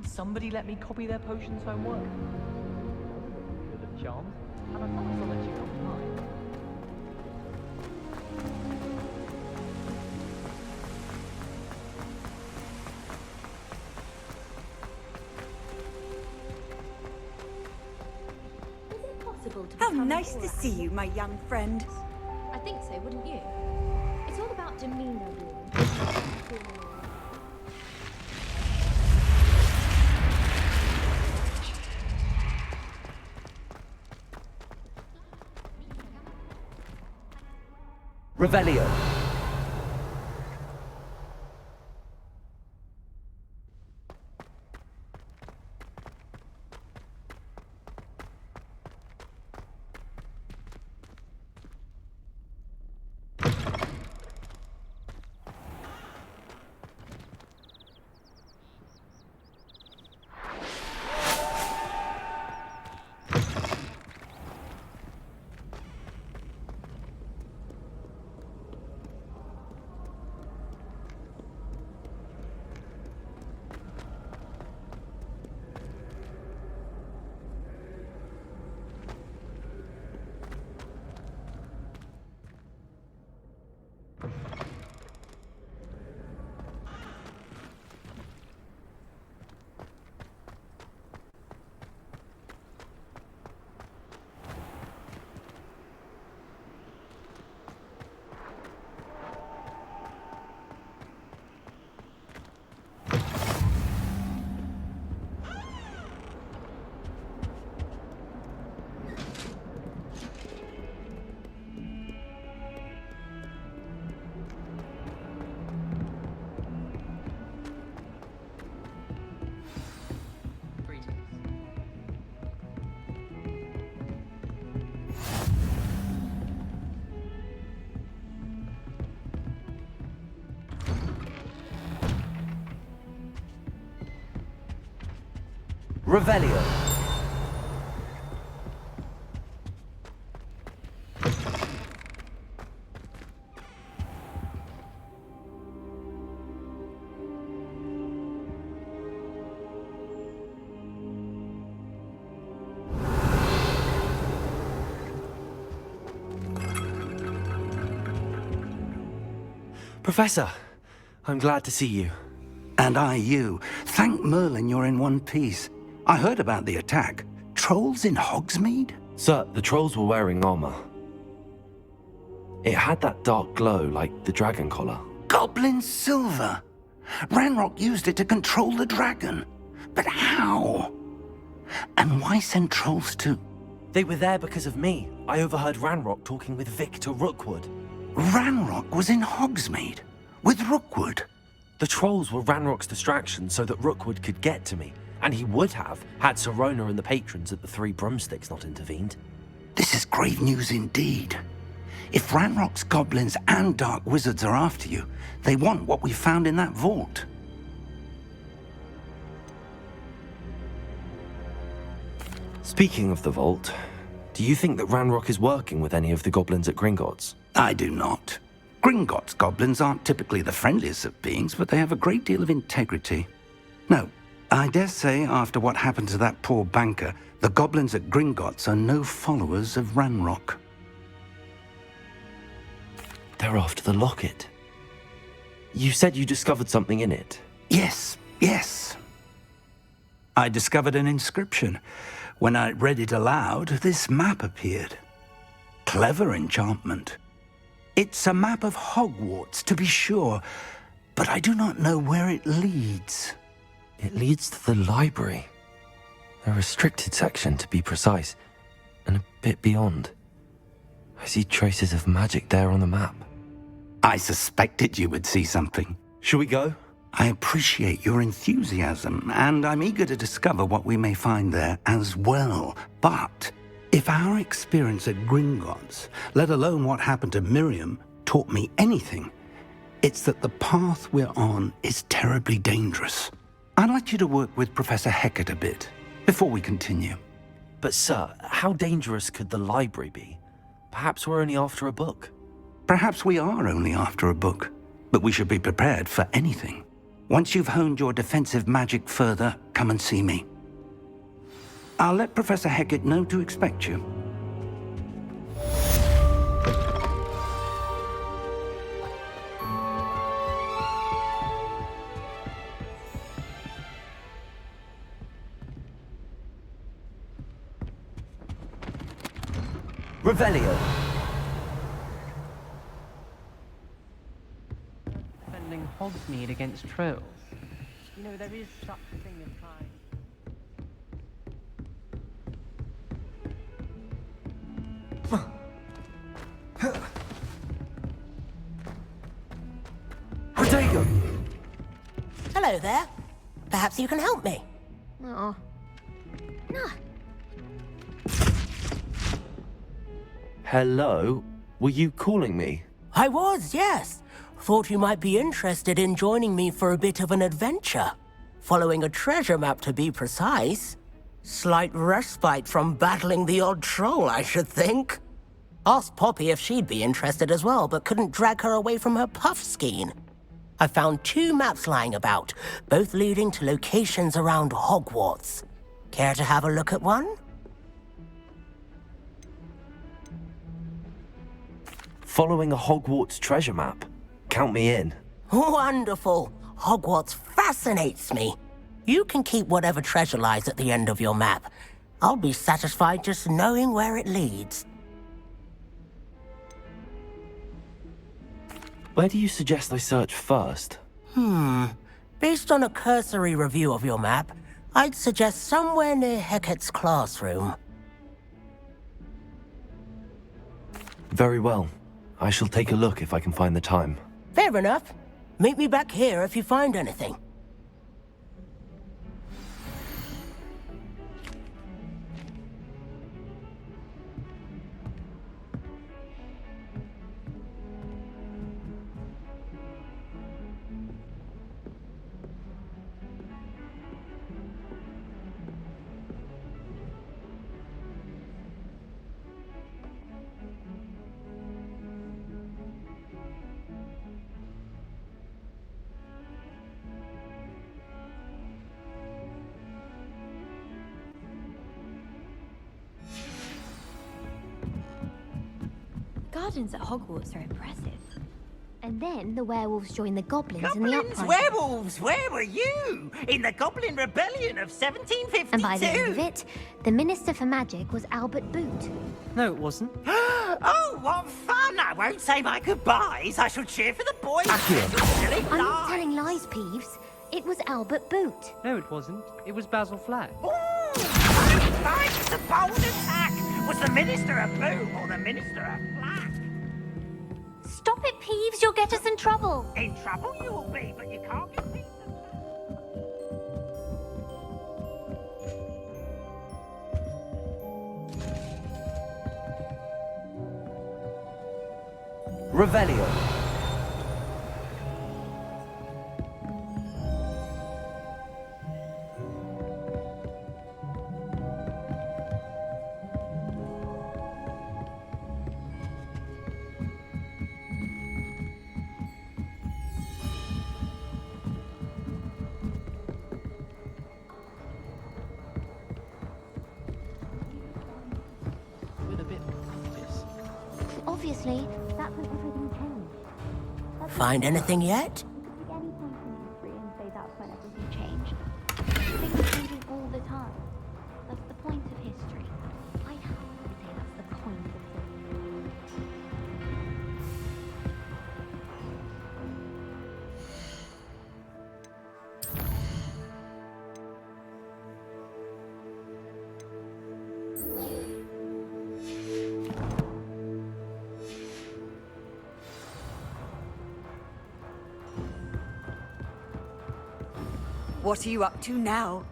Can't somebody let me copy their potions homework? Good at charms, and I promise I'll let you copy mine. How nice to see you, my young friend. I think so, wouldn't you? It's all about demeanor, really. Revelio. Revelio. Professor, I'm glad to see you. And I you. Thank Merlin you're in one piece. I heard about the attack. Trolls in Hogsmeade? Sir, the trolls were wearing armor. It had that dark glow like the dragon collar. Goblin silver! Ranrock used it to control the dragon. But how? And why send trolls to... They were there because of me. I overheard Ranrock talking with Victor Rookwood. Ranrock was in Hogsmeade? With Rookwood? The trolls were Ranrock's distraction so that Rookwood could get to me. And he would have, had Sirona and the patrons at the Three Broomsticks not intervened. This is grave news indeed. If Ranrock's goblins and dark wizards are after you, they want what we found in that vault. Speaking of the vault, do you think that Ranrock is working with any of the goblins at Gringotts? I do not. Gringotts goblins aren't typically the friendliest of beings, but they have a great deal of integrity. No, I dare say after what happened to that poor banker, the goblins at Gringotts are no followers of Ranrock. They're after the locket. You said you discovered something in it. Yes. I discovered an inscription. When I read it aloud, this map appeared. Clever enchantment. It's a map of Hogwarts, to be sure, but I do not know where it leads. It leads to the library. A restricted section, to be precise, and a bit beyond. I see traces of magic there on the map. I suspected you would see something. Shall we go? I appreciate your enthusiasm, and I'm eager to discover what we may find there as well. But if our experience at Gringotts, let alone what happened to Miriam, taught me anything, it's that the path we're on is terribly dangerous. I'd like you to work with Professor Hecat a bit before we continue. But sir, how dangerous could the library be? Perhaps we're only after a book. Perhaps we are only after a book, but we should be prepared for anything. Once you've honed your defensive magic further, come and see me. I'll let Professor Hecat know to expect you. Revelio. Defending Hogsmeade against trolls. You know, there is such a thing as trying. Protego! Hello there. Perhaps you can help me. Oh. No. Hello? Were you calling me? I was, yes. Thought you might be interested in joining me for a bit of an adventure. Following a treasure map, to be precise. Slight respite from battling the odd troll, I should think. Asked Poppy if she'd be interested as well, but couldn't drag her away from her puff skein. I found 2 maps lying about, both leading to locations around Hogwarts. Care to have a look at one? Following a Hogwarts treasure map? Count me in. Wonderful. Hogwarts fascinates me. You can keep whatever treasure lies at the end of your map. I'll be satisfied just knowing where it leads. Where do you suggest I search first? Based on a cursory review of your map, I'd suggest somewhere near Hecat's classroom. Very well. I shall take a look if I can find the time. Fair enough. Meet me back here if you find anything. Gardens at Hogwarts are impressive. And then the werewolves joined the goblins in the Goblins, uprising. werewolves, where were you? In the Goblin Rebellion of 1752? And by the end of it, the Minister for Magic was Albert Boot. No, it wasn't. Oh, what fun! I won't say my goodbyes. I shall cheer for the boys. I'm not telling lies, Peeves. It was Albert Boot. No, it wasn't. It was Basil Flack. Thanks, the bold attack! Was the Minister a boom or the Minister a flack? Stop it, Peeves. You'll get us in trouble. In trouble you will be, but you can't get peace. Revelio. With a bit of practice. Obviously, that's when everything changed. Find anything yet? Take any point in history and say that's when everything changed. Things are changing all the time. That's the point of history. I have to say that's the point of history. What are you up to now?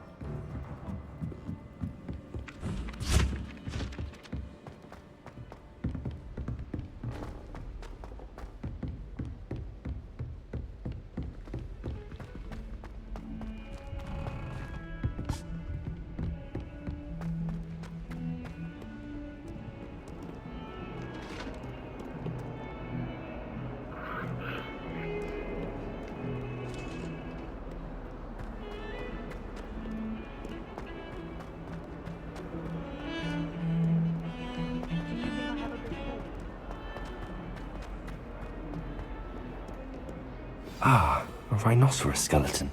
Ah, a rhinoceros skeleton.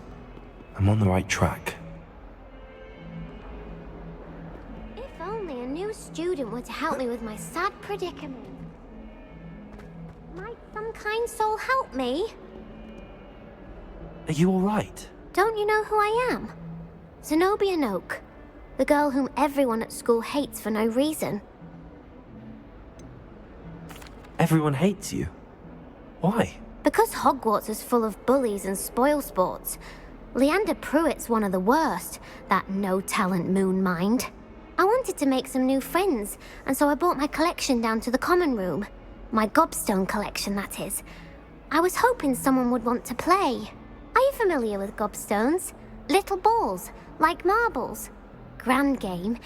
I'm on the right track. If only a new student were to help me with my sad predicament. Might some kind soul help me? Are you alright? Don't you know who I am? Zenobia Noak, the girl whom everyone at school hates for no reason. Everyone hates you. Why? Because Hogwarts is full of bullies and spoilsports. Leander Pruitt's one of the worst, that no-talent moon mind. I wanted to make some new friends, and so I brought my collection down to the common room. My gobstone collection, that is. I was hoping someone would want to play. Are you familiar with gobstones? Little balls, like marbles. Grand game.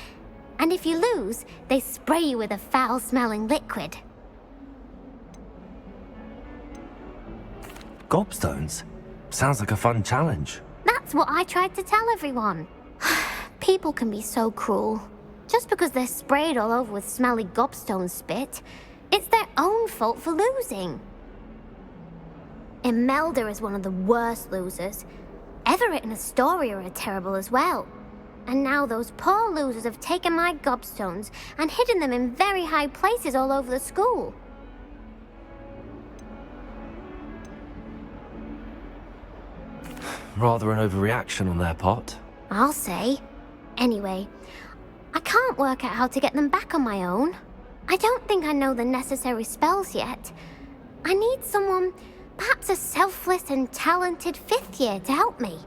And if you lose, they spray you with a foul-smelling liquid. Gobstones? Sounds like a fun challenge. That's what I tried to tell everyone. People can be so cruel. Just because they're sprayed all over with smelly gobstone spit, it's their own fault for losing. Imelda is one of the worst losers. Everett and Astoria are terrible as well. And now those poor losers have taken my gobstones and hidden them in very high places all over the school. Rather an overreaction on their part. I'll say. Anyway, I can't work out how to get them back on my own. I don't think I know the necessary spells yet. I need someone, perhaps a selfless and talented fifth year to help me.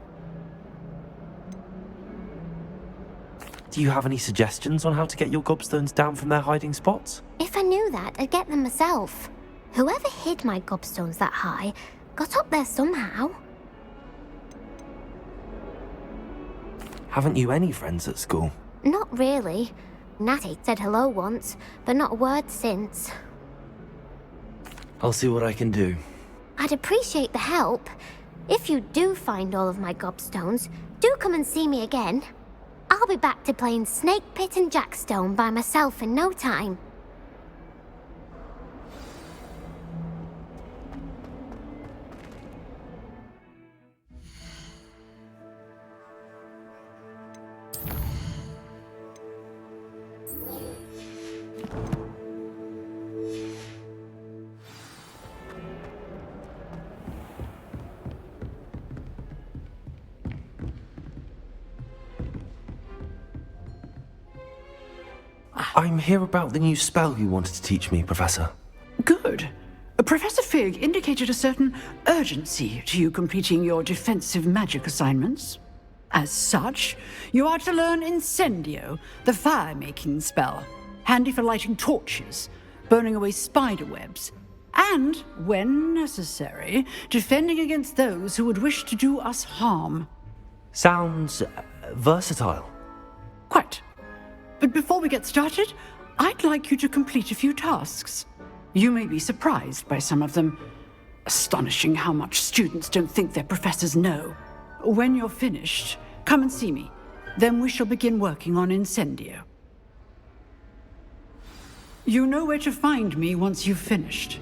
Do you have any suggestions on how to get your gobstones down from their hiding spots? If I knew that, I'd get them myself. Whoever hid my gobstones that high got up there somehow. Haven't you any friends at school? Not really. Natty said hello once, but not a word since. I'll see what I can do. I'd appreciate the help. If you do find all of my gobstones, do come and see me again. I'll be back to playing Snake Pit and Jackstone by myself in no time. I'm here about the new spell you wanted to teach me, Professor. Good. Professor Fig indicated a certain urgency to you completing your defensive magic assignments. As such, you are to learn Incendio, the fire-making spell, handy for lighting torches, burning away spider webs, and, when necessary, defending against those who would wish to do us harm. Sounds versatile. Quite. But before we get started, I'd like you to complete a few tasks. You may be surprised by some of them. Astonishing how much students don't think their professors know. When you're finished, come and see me. Then we shall begin working on Incendio. You know where to find me once you've finished.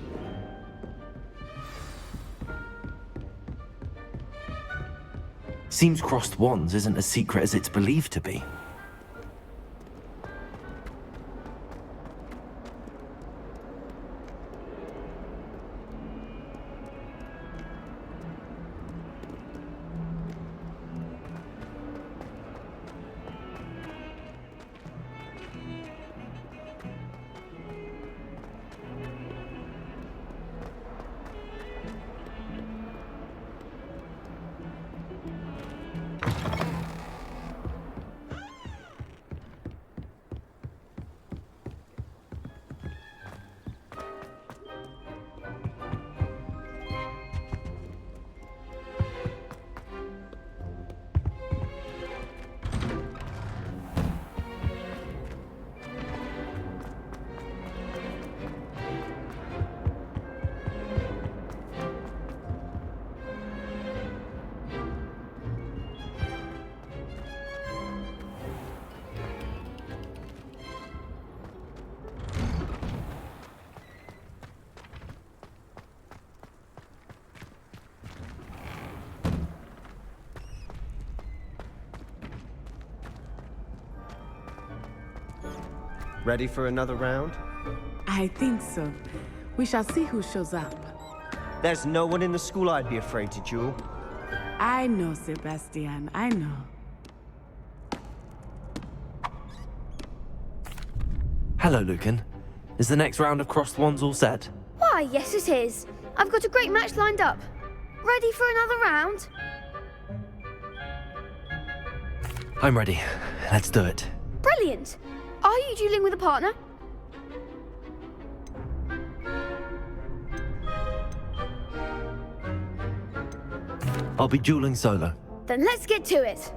Seems crossed wands isn't as secret as it's believed to be. Ready for another round? I think so. We shall see who shows up. There's no one in the school I'd be afraid to duel. I know, Sebastian, I know. Hello, Lucan. Is the next round of crossed wands all set? Why, yes it is. I've got a great match lined up. Ready for another round? I'm ready. Let's do it. Brilliant. Are you dueling with a partner? I'll be dueling solo. Then let's get to it.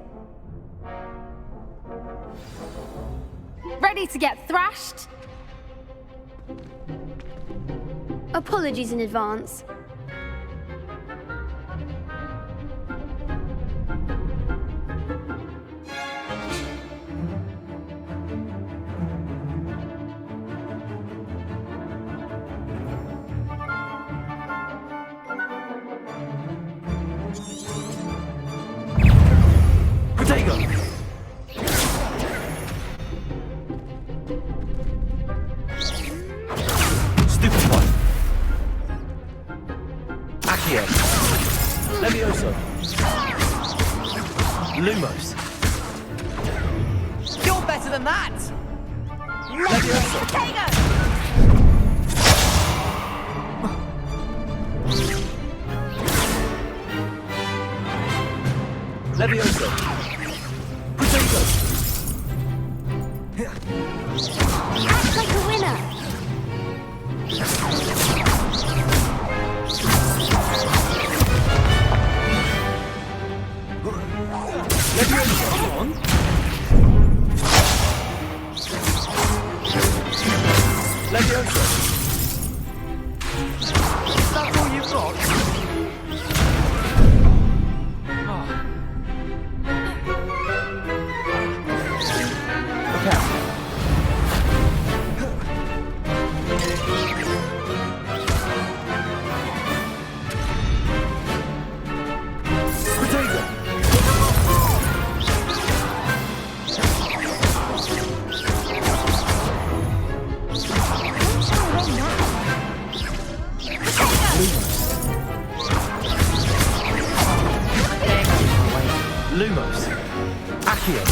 Ready to get thrashed? Apologies in advance. Lumos. You're better than that! Levioso. Potato. Act like a winner. Levioso. On. Levioso. Is that all you've got? Lumos. Accio.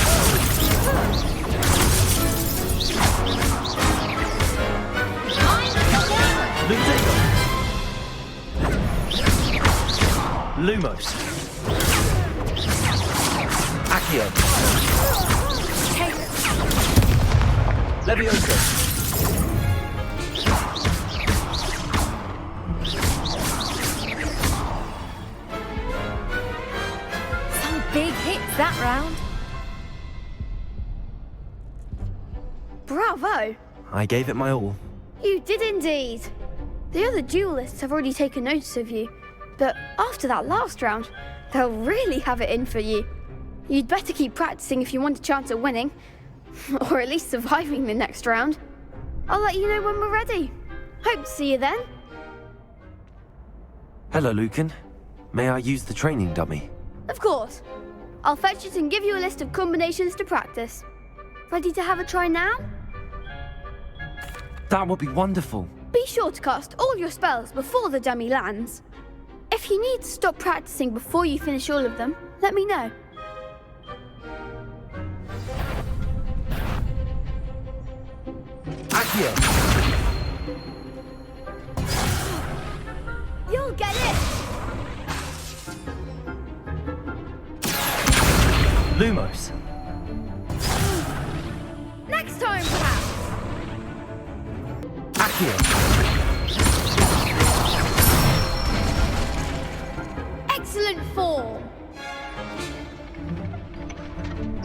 Lutego. Lumos. Accio. Levioso. Big hits that round. Bravo! I gave it my all. You did indeed. The other duelists have already taken notice of you, but after that last round, they'll really have it in for you. You'd better keep practicing if you want a chance at winning, or at least surviving the next round. I'll let you know when we're ready. Hope to see you then. Hello, Lucan. May I use the training dummy? Of course. I'll fetch it and give you a list of combinations to practice. Ready to have a try now? That would be wonderful. Be sure to cast all your spells before the dummy lands. If you need to stop practicing before you finish all of them, let me know. Accio. You'll get it! Lumos. Next time, perhaps! Accio. Excellent form!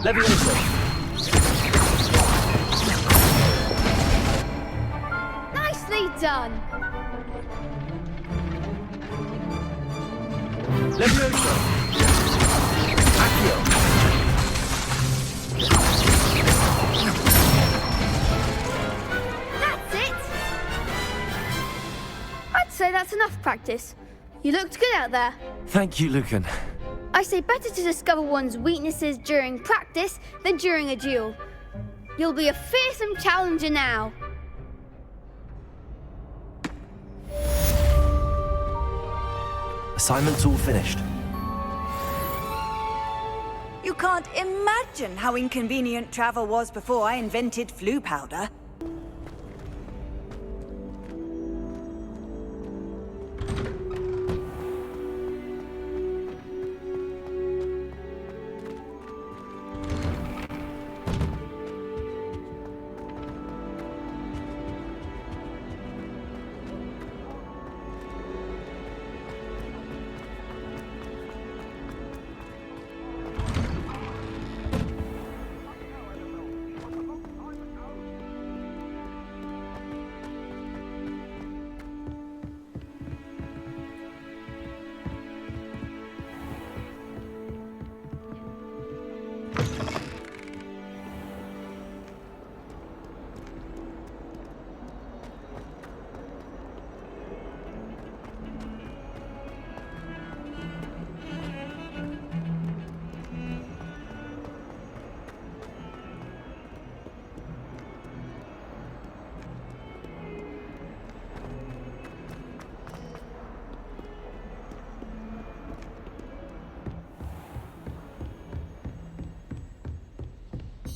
Levioso. Nicely done! Levioso. Accio. That's it! I'd say that's enough practice. You looked good out there. Thank you, Lucan. I say better to discover one's weaknesses during practice than during a duel. You'll be a fearsome challenger now. Assignment's all finished. You can't imagine how inconvenient travel was before I invented flu powder.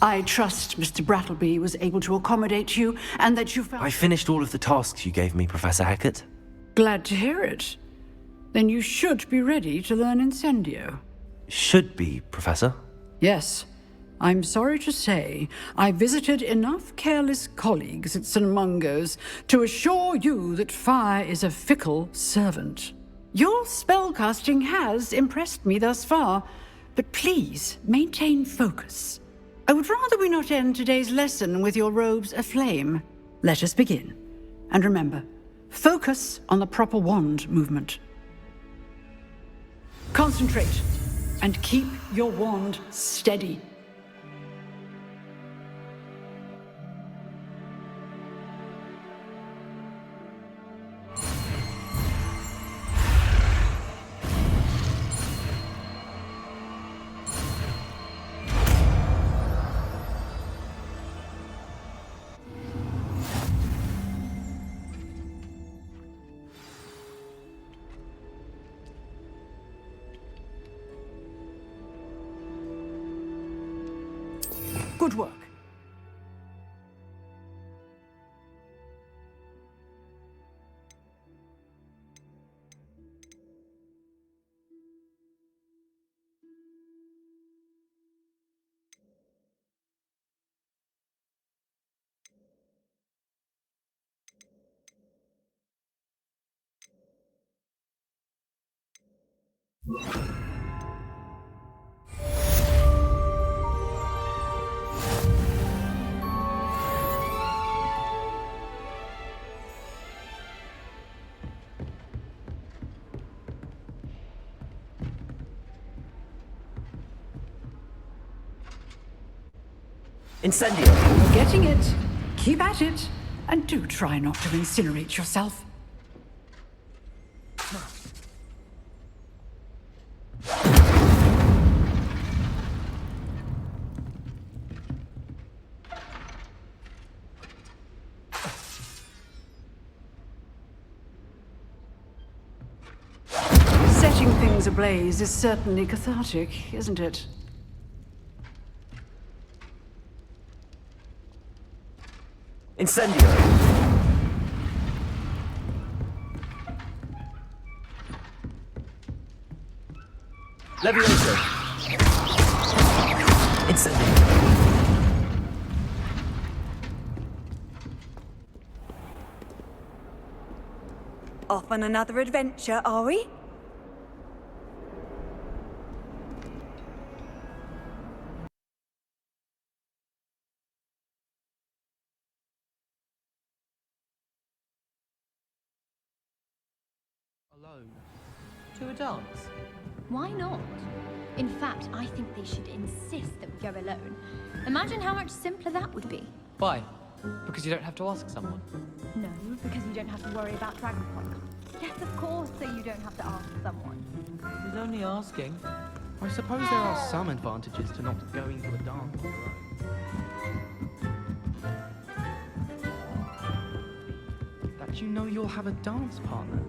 I trust Mr. Brattleby was able to accommodate you, and that you found... I finished all of the tasks you gave me, Professor Hackett. Glad to hear it. Then you should be ready to learn Incendio. Should be, Professor. Yes. I'm sorry to say, I visited enough careless colleagues at St. Mungo's to assure you that fire is a fickle servant. Your spellcasting has impressed me thus far, but please maintain focus. I would rather we not end today's lesson with your robes aflame. Let us begin. And remember, focus on the proper wand movement. Concentrate, and keep your wand steady. Good work. Incendio! You're getting it. Keep at it. And do try not to incinerate yourself. Setting things ablaze is certainly cathartic, isn't it? Incendio! Levioso! Incendio! Off on another adventure, are we? Alone. To a dance? Why not? In fact, I think they should insist that we go alone. Imagine how much simpler that would be. Why? Because you don't have to ask someone. No, because you don't have to worry about Dragon Point. Yes, of course, so you don't have to ask someone. I was only asking. I suppose there are some advantages to not going to a dance on your own. Do you know you'll have a dance partner?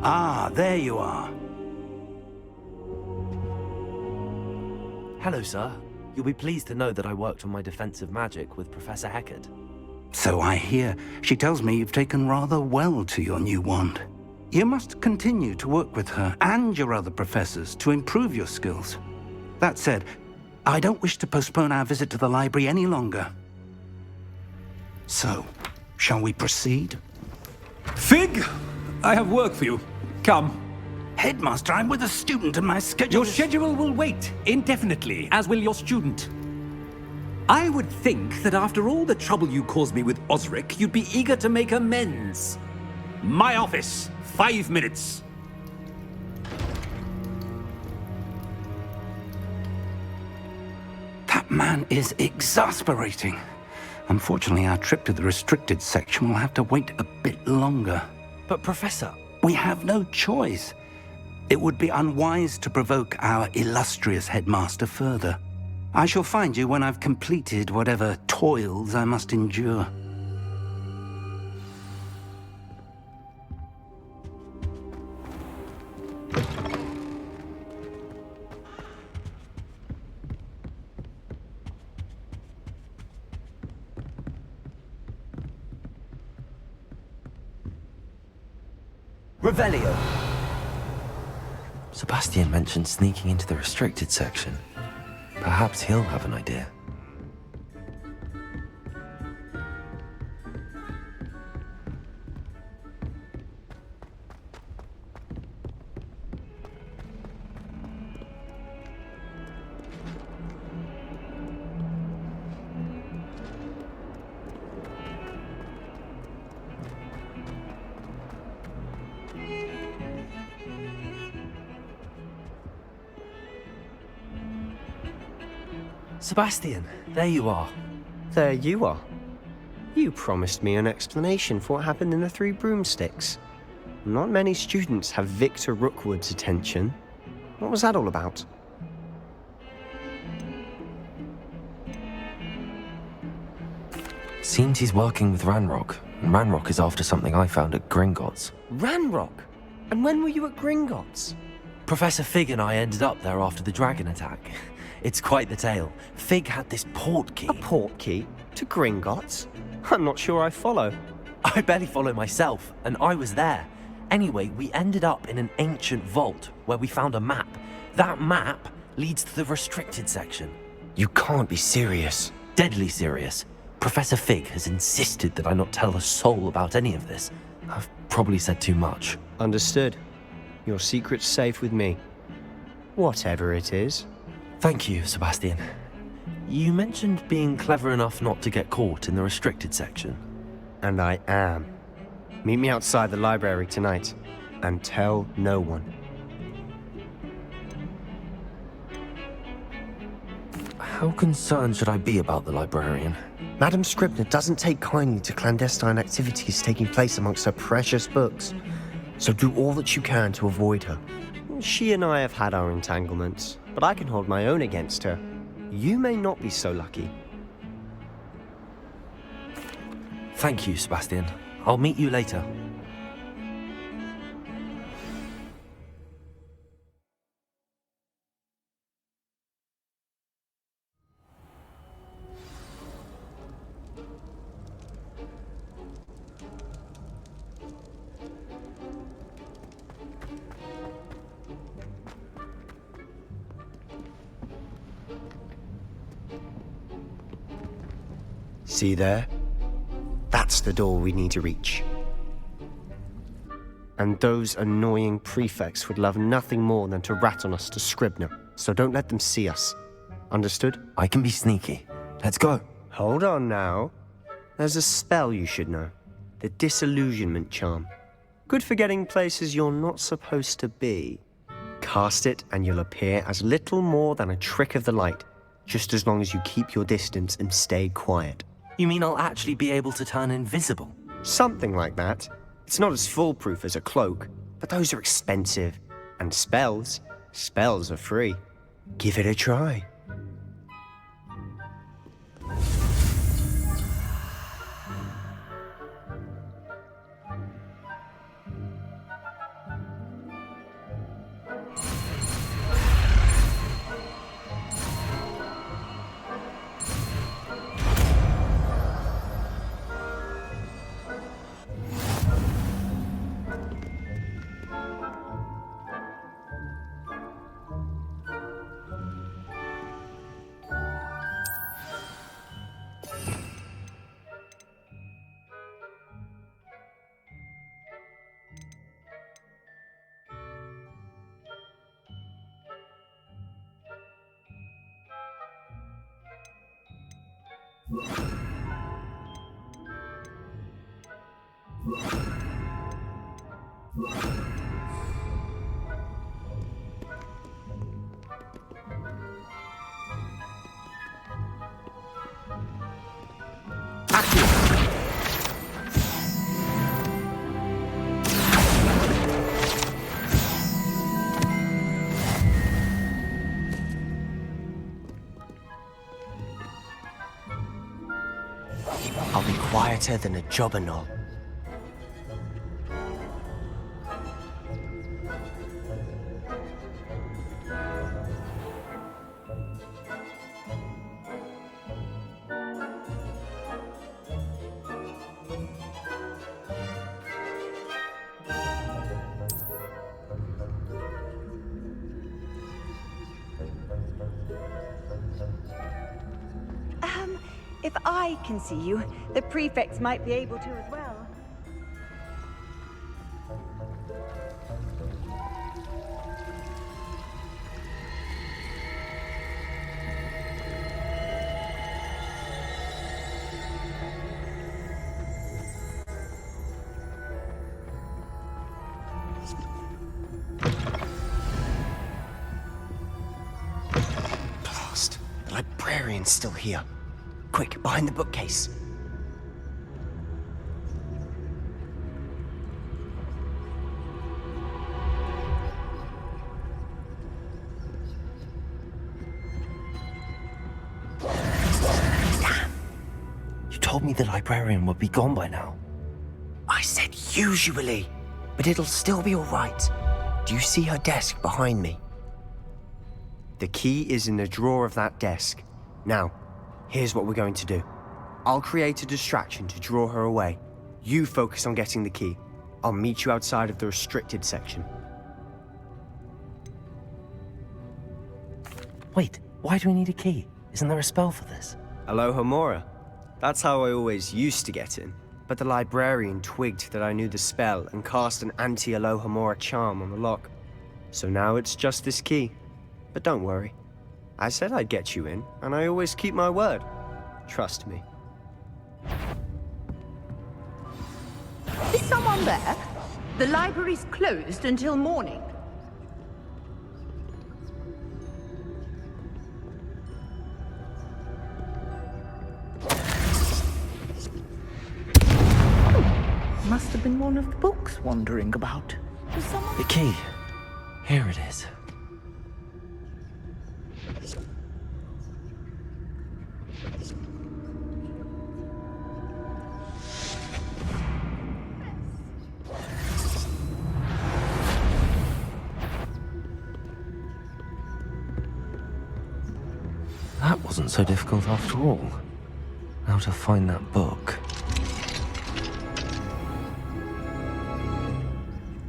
Ah, there you are. Hello, sir. You'll be pleased to know that I worked on my defensive magic with Professor Heckard. So I hear. She tells me you've taken rather well to your new wand. You must continue to work with her and your other professors to improve your skills. That said, I don't wish to postpone our visit to the library any longer. So, shall we proceed? Fig! I have work for you. Come. Headmaster, I'm with a student and my schedule Your schedule will wait indefinitely, as will your student. I would think that after all the trouble you caused me with Osric, you'd be eager to make amends. My office, 5 minutes. That man is exasperating. Unfortunately, our trip to the restricted section will have to wait a bit longer. But Professor... We have no choice. It would be unwise to provoke our illustrious headmaster further. I shall find you when I've completed whatever toils I must endure. Revelio. Sebastian mentioned sneaking into the restricted section. Perhaps he'll have an idea. Sebastian, there you are. There you are. You promised me an explanation for what happened in the Three Broomsticks. Not many students have Victor Rookwood's attention. What was that all about? Seems he's working with Ranrock, and Ranrock is after something I found at Gringotts. Ranrock? And when were you at Gringotts? Professor Fig and I ended up there after the dragon attack. It's quite the tale. Fig had this port key. A port key? To Gringotts? I'm not sure I follow. I barely follow myself, and I was there. Anyway, we ended up in an ancient vault where we found a map. That map leads to the restricted section. You can't be serious. Deadly serious. Professor Fig has insisted that I not tell a soul about any of this. I've probably said too much. Understood. Your secret's safe with me. Whatever it is. Thank you, Sebastian. You mentioned being clever enough not to get caught in the restricted section. And I am. Meet me outside the library tonight, and tell no one. How concerned should I be about the librarian? Madame Scribner doesn't take kindly to clandestine activities taking place amongst her precious books, so do all that you can to avoid her. She and I have had our entanglements, but I can hold my own against her. You may not be so lucky. Thank you, Sebastian. I'll meet you later. See there? That's the door we need to reach. And those annoying prefects would love nothing more than to rat on us to Scribner, so don't let them see us. Understood? I can be sneaky. Let's go. Hold on now. There's a spell you should know. The Disillusionment Charm. Good for getting places you're not supposed to be. Cast it and you'll appear as little more than a trick of the light, just as long as you keep your distance and stay quiet. You mean I'll actually be able to turn invisible? Something like that. It's not as foolproof as a cloak, but those are expensive. And spells are free. Give it a try. I'll be quieter than a jobberknoll. If I can see you, the prefects might be able to as well. Blast! The librarian's still here. Quick, behind the bookcase. Damn! You told me the librarian would be gone by now. I said usually, but it'll still be all right. Do you see her desk behind me? The key is in the drawer of that desk. Now, here's what we're going to do. I'll create a distraction to draw her away. You focus on getting the key. I'll meet you outside of the restricted section. Wait, why do we need a key? Isn't there a spell for this? Alohomora. That's how I always used to get in. But the librarian twigged that I knew the spell and cast an anti-Alohomora charm on the lock. So now it's just this key. But don't worry. I said I'd get you in, and I always keep my word. Trust me. Is someone there? The library's closed until morning. Must have been one of the books wandering about. The key. Here it is. That wasn't so difficult after all. Now to find that book.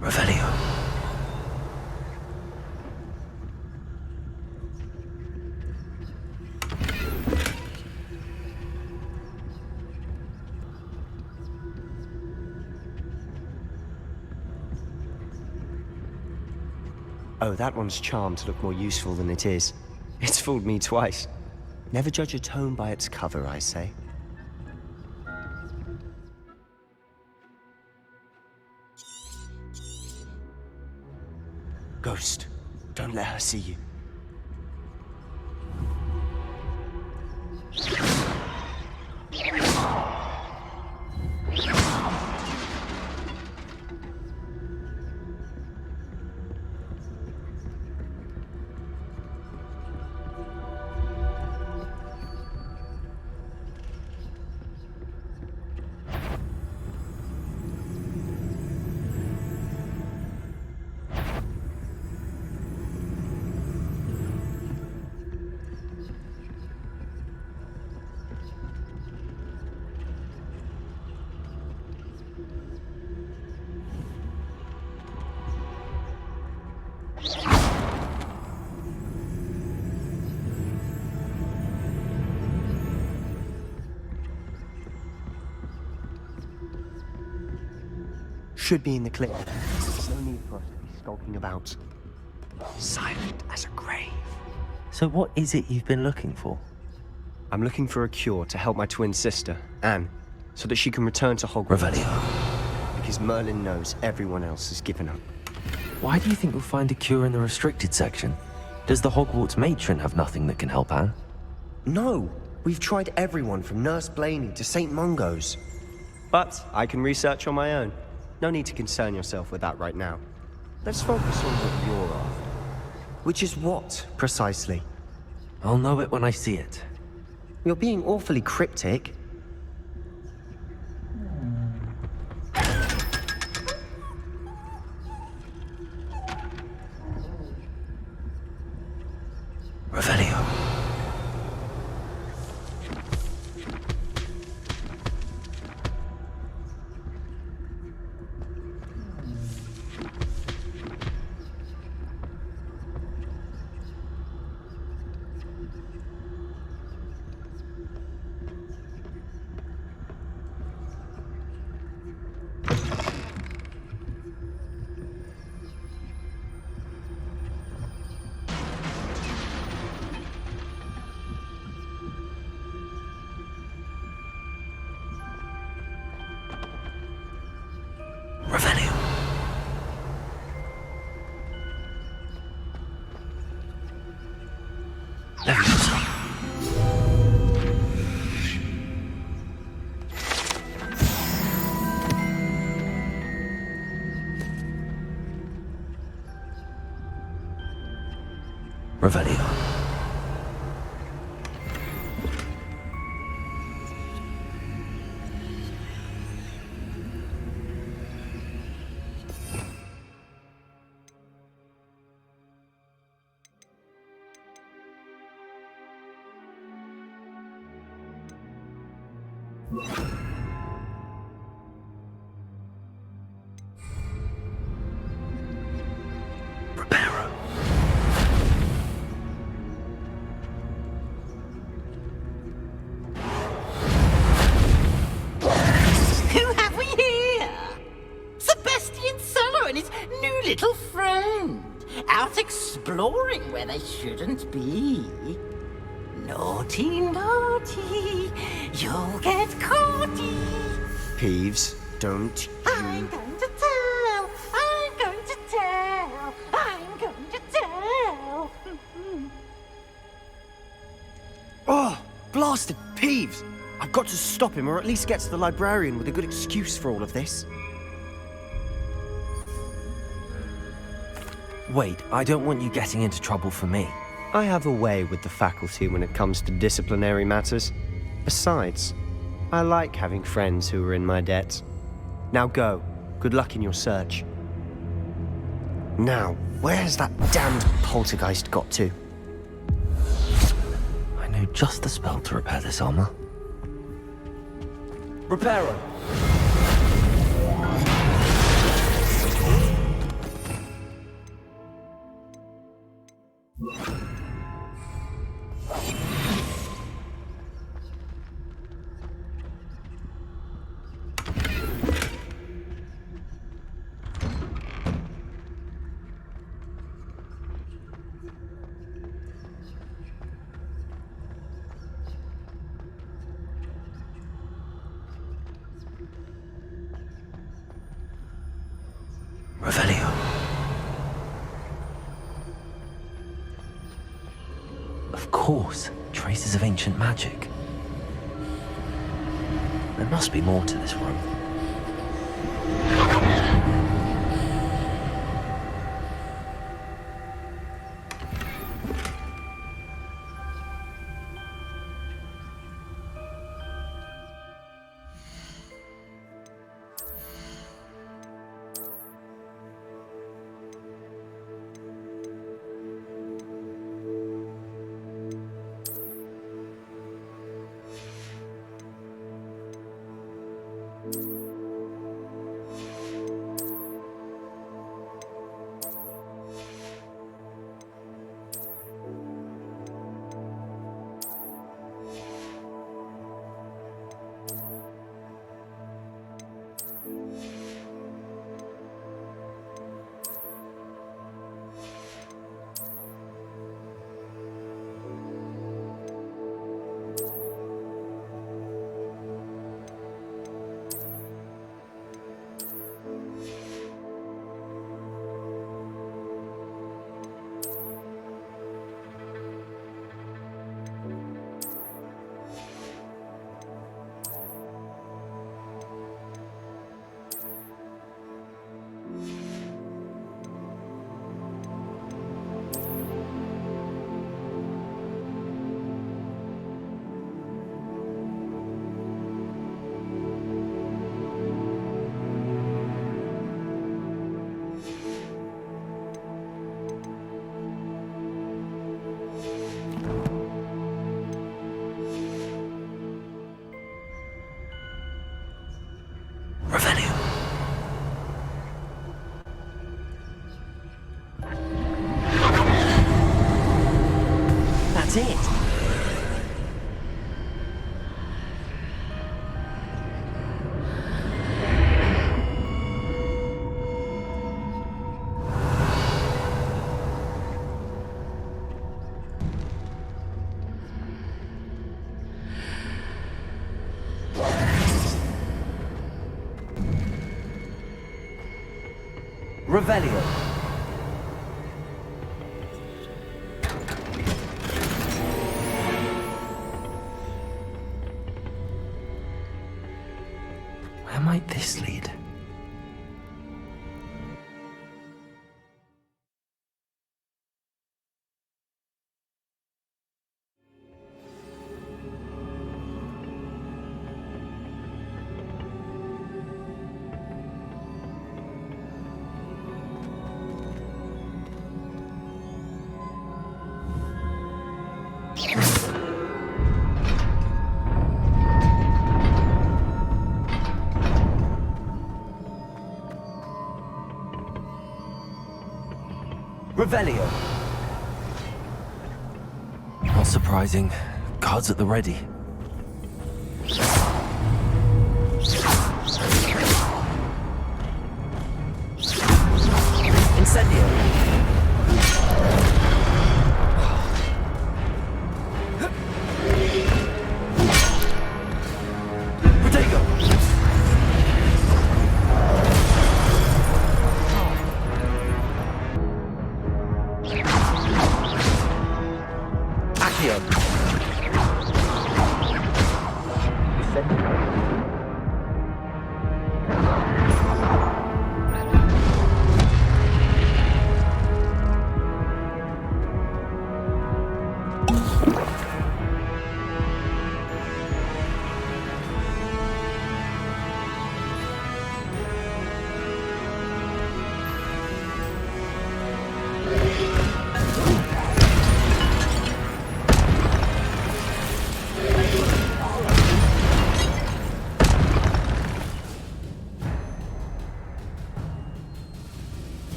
Revelio. Oh, that one's charmed to look more useful than it is. It's fooled me twice. Never judge a tome by its cover, I say. Ghost, don't let her see you. Should be in the clip. No need for us to be skulking about. Silent as a grave. So what is it you've been looking for? I'm looking for a cure to help my twin sister, Anne, so that she can return to Hogwarts. Revelio. Because Merlin knows everyone else has given up. Why do you think we'll find a cure in the restricted section? Does the Hogwarts matron have nothing that can help Anne? No! We've tried everyone from Nurse Blaney to St. Mungo's. But I can research on my own. No need to concern yourself with that right now. Let's focus on what you're after. Which is what, precisely? I'll know it when I see it. You're being awfully cryptic. Revelio. Revelio. Little friend, out exploring where they shouldn't be. Naughty, naughty, you'll get caughty. Peeves, don't you... I'm going to tell, I'm going to tell, I'm going to tell. Oh, blasted Peeves! I've got to stop him, or at least get to the librarian with a good excuse for all of this. Wait, I don't want you getting into trouble for me. I have a way with the faculty when it comes to disciplinary matters. Besides, I like having friends who are in my debt. Now go. Good luck in your search. Now, where's that damned poltergeist got to? I know just the spell to repair this armor. Reparo! course, traces of ancient magic. There must be more to this room. That's it. Revelio. Where might this lead? Revelio. Not surprising. Guards at the ready. Incendio. Protego.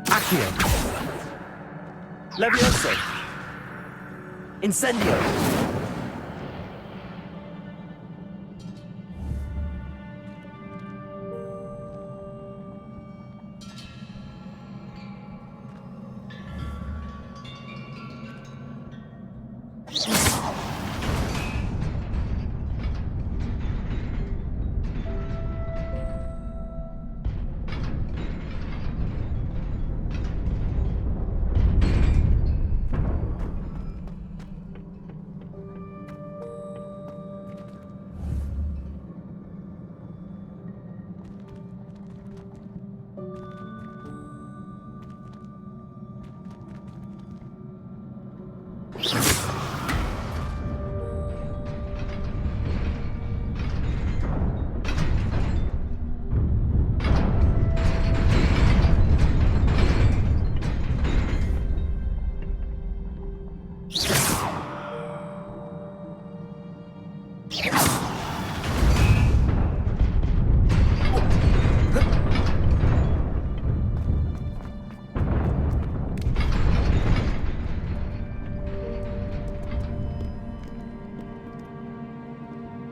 Accio. Levioso. Incendio.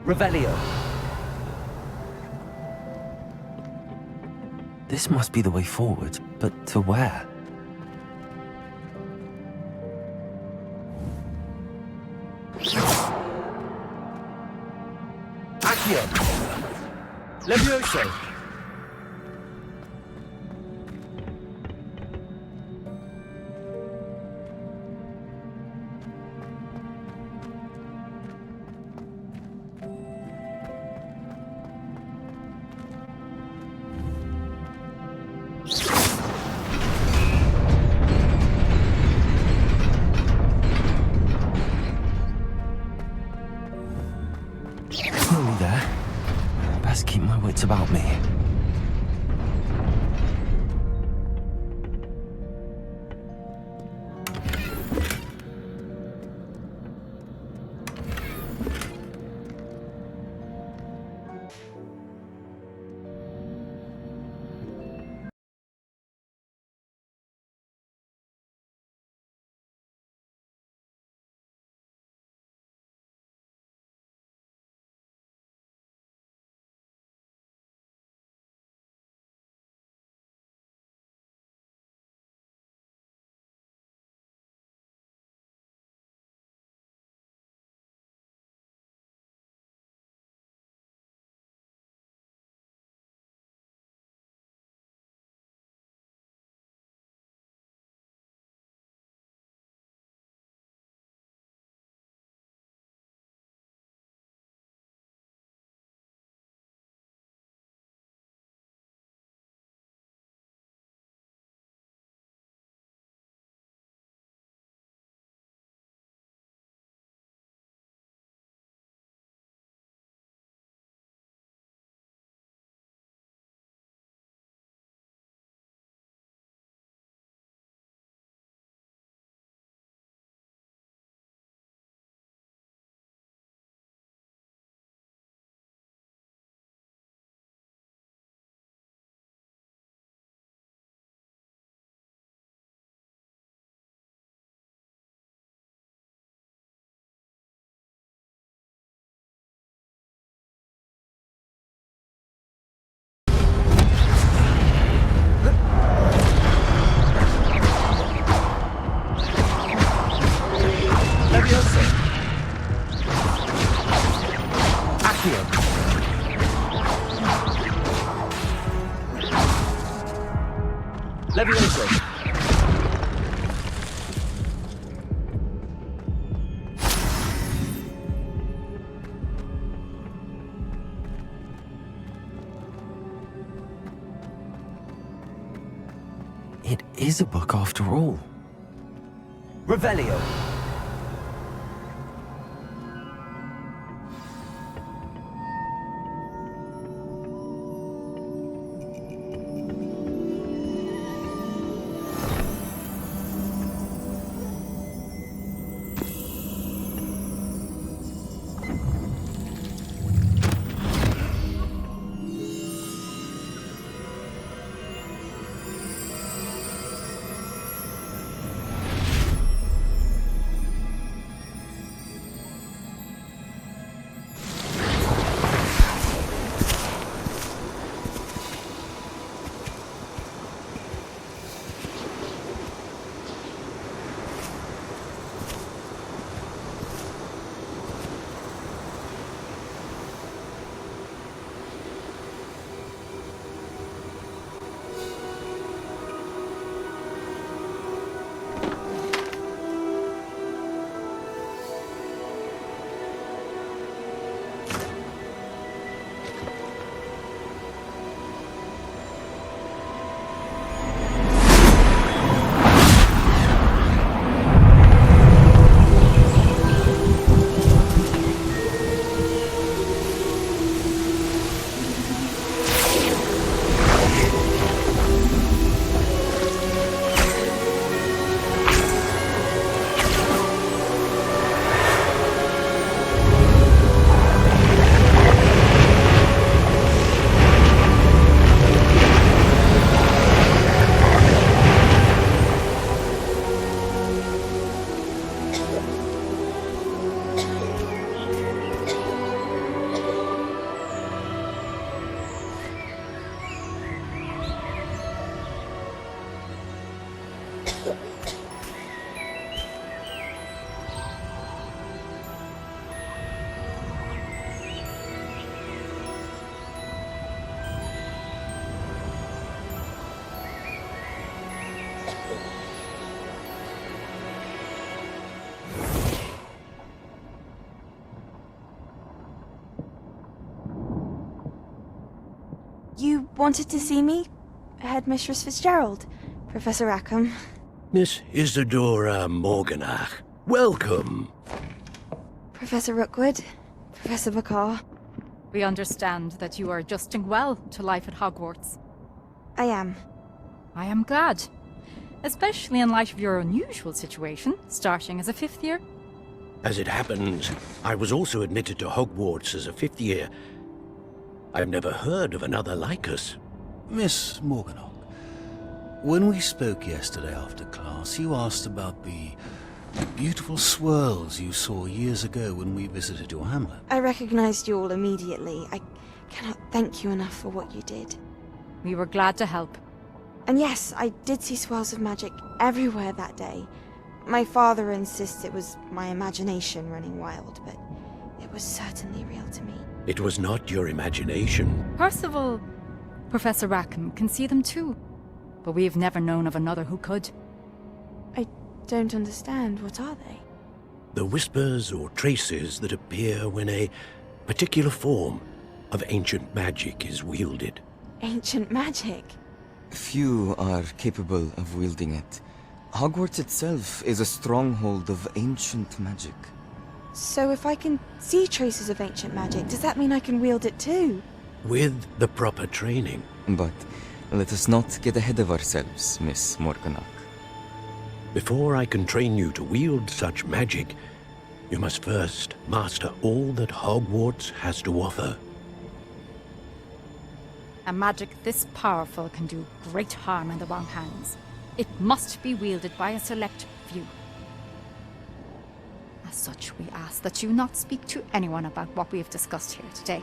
Revelio. This must be the way forward, but to where? Accio. Levioso. Nearly there. Best keep my wits about me. Levioso. It is a book after all. Revelio. You wanted to see me? Headmistress Fitzgerald, Professor Rackham. Miss Isadora Morganach, welcome. Professor Rookwood, Professor Bakar. We understand that you are adjusting well to life at Hogwarts. I am. I am glad. Especially in light of your unusual situation, starting as a 5th year. As it happens, I was also admitted to Hogwarts as a 5th year. I've never heard of another like us. Miss Morganach, when we spoke yesterday after class, you asked about the beautiful swirls you saw years ago when we visited your hamlet. I recognized you all immediately. I cannot thank you enough for what you did. We were glad to help. And yes, I did see swirls of magic everywhere that day. My father insists it was my imagination running wild, but it was certainly real to me. It was not your imagination. Percival, Professor Rackham can see them too. But we've never known of another who could. I don't understand. What are they? The whispers or traces that appear when a particular form of ancient magic is wielded. Ancient magic? Few are capable of wielding it. Hogwarts itself is a stronghold of ancient magic. So if I can see traces of ancient magic, does that mean I can wield it too? With the proper training. But let us not get ahead of ourselves, Miss Morganach. Before I can train you to wield such magic, you must first master all that Hogwarts has to offer. A magic this powerful can do great harm in the wrong hands. It must be wielded by a select few. As such, we ask that you not speak to anyone about what we have discussed here today.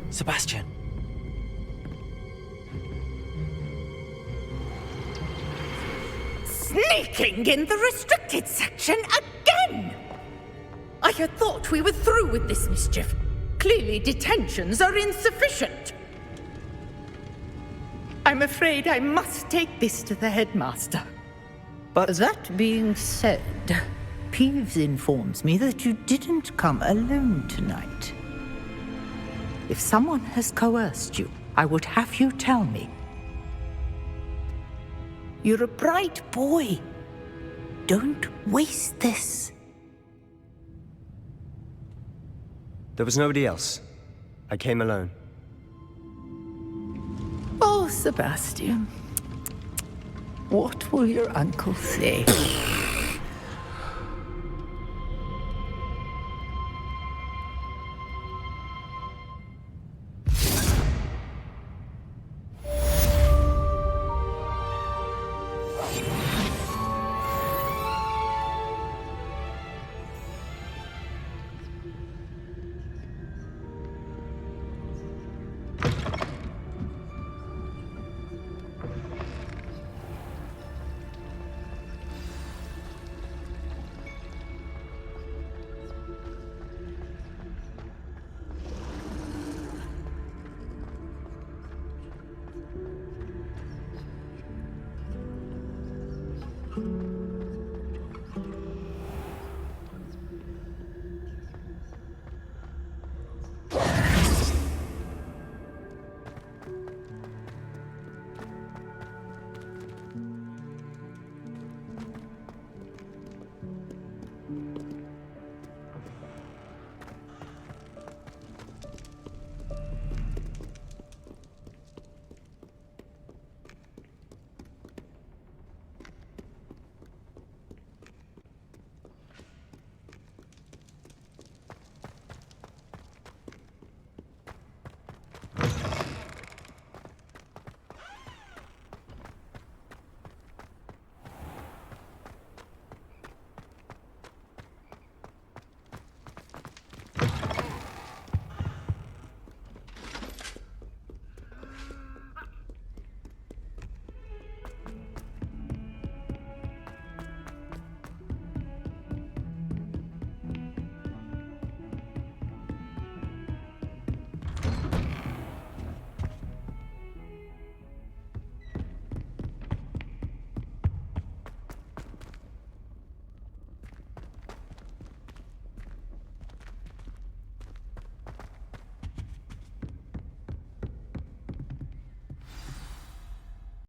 Sebastian! Sneaking in the restricted section again! I had thought we were through with this mischief. Clearly detentions are insufficient. I'm afraid I must take this to the headmaster. But that being said, Peeves informs me that you didn't come alone tonight. If someone has coerced you, I would have you tell me. You're a bright boy. Don't waste this. There was nobody else. I came alone. Oh, Sebastian. What will your uncle say?